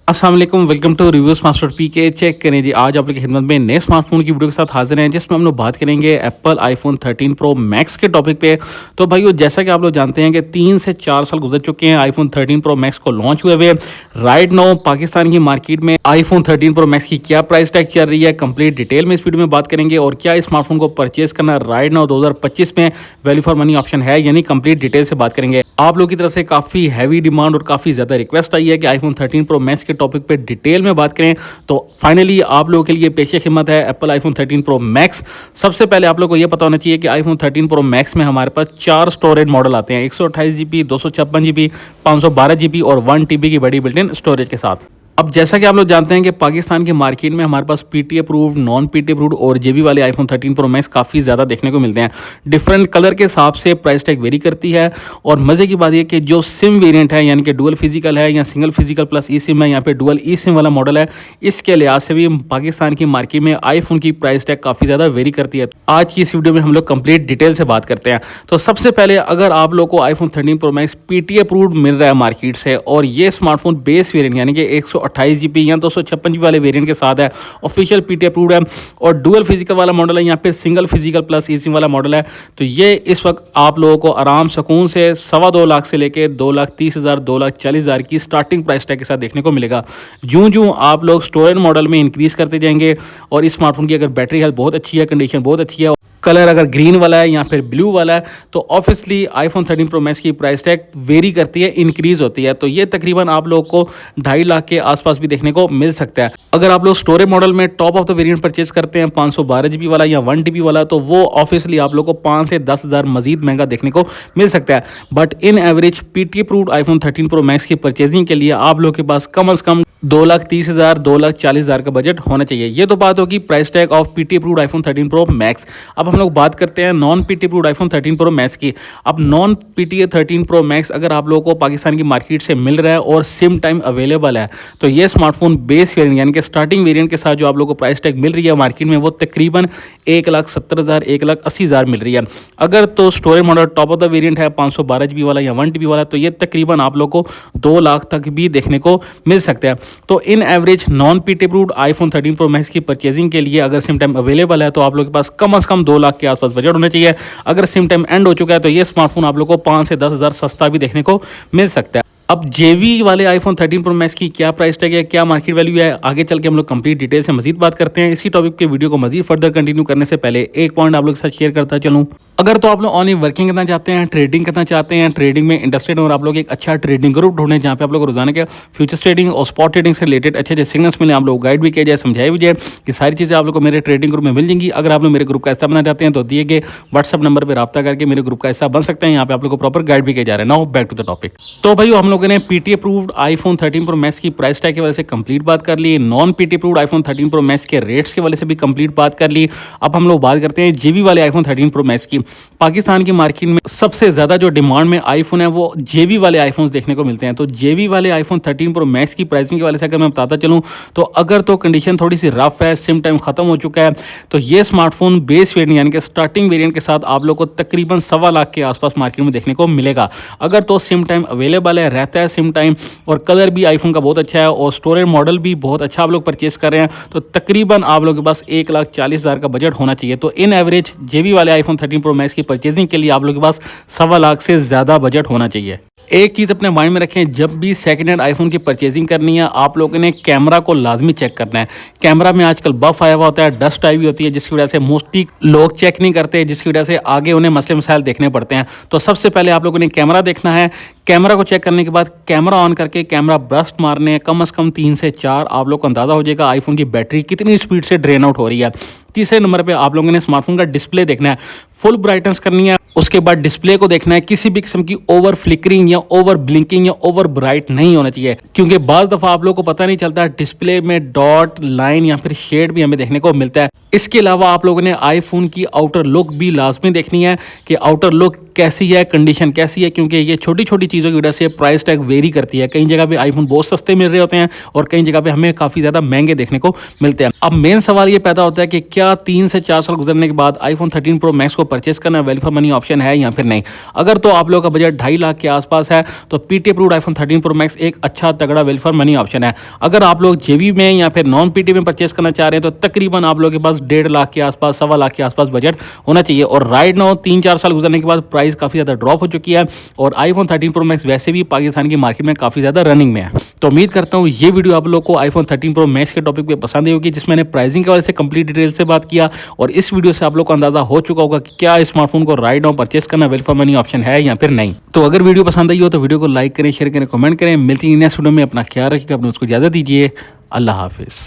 अस्सलाम वालेकुम, welcome to reviews master P K. Check करें जी, आज आप लोग की खिदमत में नए स्मार्टफोन की वीडियो के साथ हाजिर हैं जिसमें हम लोग बात करेंगे एप्पल आईफोन 13 प्रो मैक्स के टॉपिक पे। तो भाइयों, जैसा कि आप लोग जानते हैं कि 3 से 4 साल गुजर चुके हैं आईफोन 13 प्रो मैक्स को लॉन्च हुए हुए। राइट नाउ पाकिस्तान की मार्केट में आईफोन 13 प्रो मैक्स की क्या प्राइस टैग चल रही है, कंप्लीट डिटेल में इस वीडियो में बात करेंगे। और क्या इस स्मार्टफोन को परचेज करना राइट नाउ 2025 में वैल्यू फॉर मनी ऑप्शन है, यानी कंप्लीट डिटेल से बात करेंगे। आप लोग की तरफ से काफ़ी हैवी डिमांड और काफ़ी ज़्यादा रिक्वेस्ट आई है कि आईफोन 13 प्रो मैक्स के टॉपिक पे डिटेल में बात करें। तो फाइनली आप लोगों के लिए पेश खिदमत है एप्पल आईफोन 13 प्रो मैक्स। सबसे पहले आप लोग को यह पता होना चाहिए कि आईफोन 13 प्रो मैक्स में हमारे पास 4 स्टोरेज मॉडल आते हैं, 128 GB, 256 GB, 512 GB और 1 TB की बड़ी बिल्ट इन स्टोरेज के साथ। अब जैसा कि आप लोग जानते हैं कि पाकिस्तान की मार्केट में हमारे पास PT approved, non PT approved और जेबी वाले आईफोन 13 प्रो मैक्स काफ़ी ज़्यादा देखने को मिलते हैं। डिफरेंट कलर के हिसाब से प्राइस टैग वेरी करती है। और मज़े की बात यह कि जो सिम वेरिएंट है, यानी कि डुअल फिजिकल है या सिंगल फिजिकल प्लस ई सिम है, यहाँ पे डुअल ई सिम वाला मॉडल है, इसके लिहाज से भी पाकिस्तान की मार्केट में आईफोन की प्राइस टैग काफ़ी ज़्यादा वेरी करती है। आज की इस वीडियो में हम लोग कंप्लीट डिटेल से बात करते हैं। तो सबसे पहले, अगर आप लोग को iPhone 13 Pro Max PT approved मिल रहा है मार्केट से और ये स्मार्टफोन बेस वेरिएंट यानी कि 128 GB या 256 GB वाले वेरिएंट के साथ है, ऑफिशियल पीटी अप्रूव्ड है और डुअल फिजिकल वाला मॉडल है, यहाँ पे सिंगल फिजिकल प्लस ई सिम वाला मॉडल है, तो ये इस वक्त आप लोगों को आराम सुकून से 2.25 लाख से लेके 2,30,000, 2,40,000 की स्टार्टिंग प्राइस टैग के साथ देखने को मिलेगा। यूं आप लोग स्टोरेज मॉडल में इंक्रीज करते जाएंगे। और इस स्मार्टफोन की अगर बैटरी हेल्थ बहुत अच्छी है, कंडीशन बहुत अच्छी है, कलर अगर ग्रीन वाला है या फिर ब्लू वाला है, तो ऑब्वियसली आईफोन 13 प्रो मैक्स की प्राइस टैग वेरी करती है, इंक्रीज होती है। तो ये तकरीबन आप लोग को 2.5 लाख के आसपास भी देखने को मिल सकता है। अगर आप लोग स्टोरेज मॉडल में top of the variant purchase करते हैं 512 GB वाला या 1 TB वाला, तो वो ऑब्वियसली आप लोग को 5 से 10,000 मजीद महंगा देखने को मिल सकता है। But in average PT approved iPhone 13 Pro Max की परचेजिंग के लिए आप लोग के पास कम से कम 2,30,000, 2,40,000 का बजट होना चाहिए। ये तो बात होगी price tag of PT approved iPhone 13 Pro max. अब हम लोग बात करते हैं non PT approved iPhone 13 Pro Max की। अब नॉन पीटी 13 प्रो मैक्स अगर आप लोगों को पाकिस्तान की मार्केट से मिल रहा है और सिम टाइम अवेलेबल है, तो ये स्मार्टफोन बेस वेरिएंट यानी कि स्टार्टिंग वेरिएंट के साथ जो आप लोगों को प्राइस टैग मिल रही है मार्केट में, वो तकरीबन 1,70,000, 1,80,000 मिल रही है। अगर तो storage model top of the variant है 512 GB वाला या 1 TB वाला, तो ये तकरीबन आप लोग को 2 लाख तक भी देखने को मिल सकता है। तो इन average non PT approved iPhone 13 Pro Max की परचेजिंग के लिए अगर सिम टाइम अवेलेबल है, तो आप लोग के पास कम से कम 2 लाख के आसपास बजट होना चाहिए। अगर सिम टाइम एंड हो चुका है, तो ये स्मार्टफोन आप लोग को 5 से 10,000 सस्ता भी देखने को मिल सकता है। अब जेवी वाले आईफोन 13 प्रो मैक्स की क्या प्राइस टैग है, क्या मार्केट वैल्यू है, आगे चल के हम लोग कंप्लीट डिटेल से मजीद बात करते हैं। इसी टॉपिक के वीडियो को मजीद फर्दर कंटिन्यू करने से पहले एक पॉइंट आप लोग के साथ शेयर करता चलूँ। अगर तो आप लोग ऑनलाइन वर्किंग करना चाहते हैं, ट्रेडिंग करना चाहते हैं, ट्रेडिंग में इंटरेस्टेड और आप लोग एक अच्छा ट्रेडिंग ग्रुप ढूंढें जहाँ पे आप लोग को रोजाना के फ्यूचर्स ट्रेडिंग और स्पॉट ट्रेडिंग से रिलेटेड अच्छे सिग्नल्स मिले, आप लोग गाइड भी किया जाए, समझाई भी जाए, कि सारी चीज़ें आप लोग को मेरे ट्रेडिंग ग्रुप में मिल जाएंगी। अगर आप लोग मेरे ग्रुप का हिस्सा बनना चाहते हैं, तो दिए गए व्हाट्सअप नंबर पर रब्ता करके मेरे ग्रुप का हिस्सा बन सकते हैं। यहाँ पे आप लोग को प्रॉपर गाइड भी किया जा रहा है। Now back to the topic. तो भाई, हम लोगों ने PT approved iPhone 13 Pro Max की प्राइस टैग की वजह से कंप्लीट बात कर ली, non PT approved iPhone 13 Pro Max के रेट्स की वजह से भी कंप्लीट बात कर ली। अब हम लोग बात करते हैं जेबी वाले आईफोन 13 प्रो मैक्स की। पाकिस्तान की मार्केट में सबसे ज़्यादा जो डिमांड में आईफोन है, वो जेबी वाले आईफोन्स देखने को मिलते हैं। तो जेबी वाले आईफोन 13 प्रो मैक्स की प्राइसिंग की वजह से अगर मैं बताता चलूँ, तो अगर तो कंडीशन थोड़ी सी रफ है, सिम टाइम खत्म हो चुका है, तो ये स्मार्टफोन बेस वेरिएंट यानी कि स्टार्टिंग वेरिएंट के साथ आप लोग को तकरीबन 2.25 लाख के आसपास मार्केट में देखने को मिलेगा। अगर तो सिम टाइम अवेलेबल है, रहता है सिम टाइम, और कलर भी आईफोन का बहुत अच्छा है और स्टोरेज मॉडल भी बहुत अच्छा आप लोग परचेस कर रहे हैं, तो तकरीबन आप लोग के पास 1,40,000 का बजट होना चाहिए। तो इन एवरेज जेबी वाले आईफोन 13 प्रो मैक्स की परचेजिंग के लिए आप लोग के पास 2.25 लाख से ज़्यादा बजट होना चाहिए। एक चीज़ अपने माइंड में रखें, जब भी सेकंड हैंड आईफोन की परचेजिंग करनी है, आप लोगों ने कैमरा को लाजमी चेक करना है। कैमरा में आजकल बफ आया हुआ होता है, डस्ट आई हुई होती है, जिसकी वजह से मोस्टली लोग चेक नहीं करते, जिसकी वजह से आगे उन्हें मसले मसाइल देखने पड़ते हैं। तो सबसे पहले आप लोगों ने कैमरा देखना है। कैमरा को चेक करने के बाद कैमरा ऑन करके कैमरा ब्रस्ट मारने हैं कम से कम 3 से 4, आप लोग को अंदाज़ा हो जाएगा आईफोन की बैटरी कितनी स्पीड से ड्रेन आउट हो रही है। तीसरे नंबर पे आप लोगों ने स्मार्टफोन का डिस्प्ले देखना है, फुल ब्राइटनेस करनी है। उसके बाद डिस्प्ले को देखना है, किसी भी किस्म की ओवर फ्लिकरिंग या ओवर ब्लिंकिंग या ओवर ब्राइट नहीं होना चाहिए, क्योंकि बाज़ दफ़ा आप लोगों को पता नहीं चलता डिस्प्ले में डॉट, लाइन या फिर शेड भी हमें देखने को मिलता है। इसके अलावा आप लोगों ने आईफोन की आउटर लुक भी लाजमी देखनी है कि आउटर लुक कैसी है, कंडीशन कैसी है, क्योंकि ये छोटी छोटी चीज़ों की वजह से प्राइस टैग वेरी करती है। कई जगह पे आईफोन बहुत सस्ते मिल रहे होते हैं और कई जगह पे हमें काफ़ी ज़्यादा महंगे देखने को मिलते हैं। अब मेन सवाल ये पैदा होता है कि क्या 3 से 4 साल गुजरने के बाद आईफोन 13 प्रो मैक्स को परचेस करना वैल्यू फॉर मनी ऑप्शन है या फिर नहीं। अगर तो आप लोगों का बजट 2.5 लाख के आसपास है तो PT approved iPhone 13 Pro max एक अच्छा तगड़ा वैल्यू फॉर मनी ऑप्शन है। अगर आप लोग जेवी में या फिर नॉन पीटी में परचेस करना चाह रहे हैं तो तकरीबन आप लोगों के पास 1.5 लाख के आसपास, 1.25 लाख के आसपास बजट होना चाहिए। और राइट नाउ 3-4 साल गुजरने के बाद प्राइस काफ़ी ज़्यादा ड्रॉप हो चुकी है और आईफोन 13 प्रो मैक्स वैसे भी पाकिस्तान की मार्केट में काफ़ी ज़्यादा रनिंग में है। तो उम्मीद करता हूँ ये वीडियो आप लोग को आईफोन 13 प्रो मैक्स के टॉपिक पे पसंद आई होगी, जिसमें मैंने प्राइसिंग के वजह से कंप्लीट डिटेल से बात किया और इस वीडियो से आप लोग को अंदाजा हो चुका होगा कि क्या स्मार्टफोन को राइट नाउ परचेस करना वैल्यू फॉर मनी ऑप्शन है या फिर नहीं। तो अगर वीडियो पसंद आई हो तो वीडियो को लाइक करें, शेयर करें, कमेंट करें। मिलती है नेक्स्ट वीडियो में। अपना ख्याल रखिएगा, अपने उसको इजाज़त दीजिए। अल्लाह हाफिज़।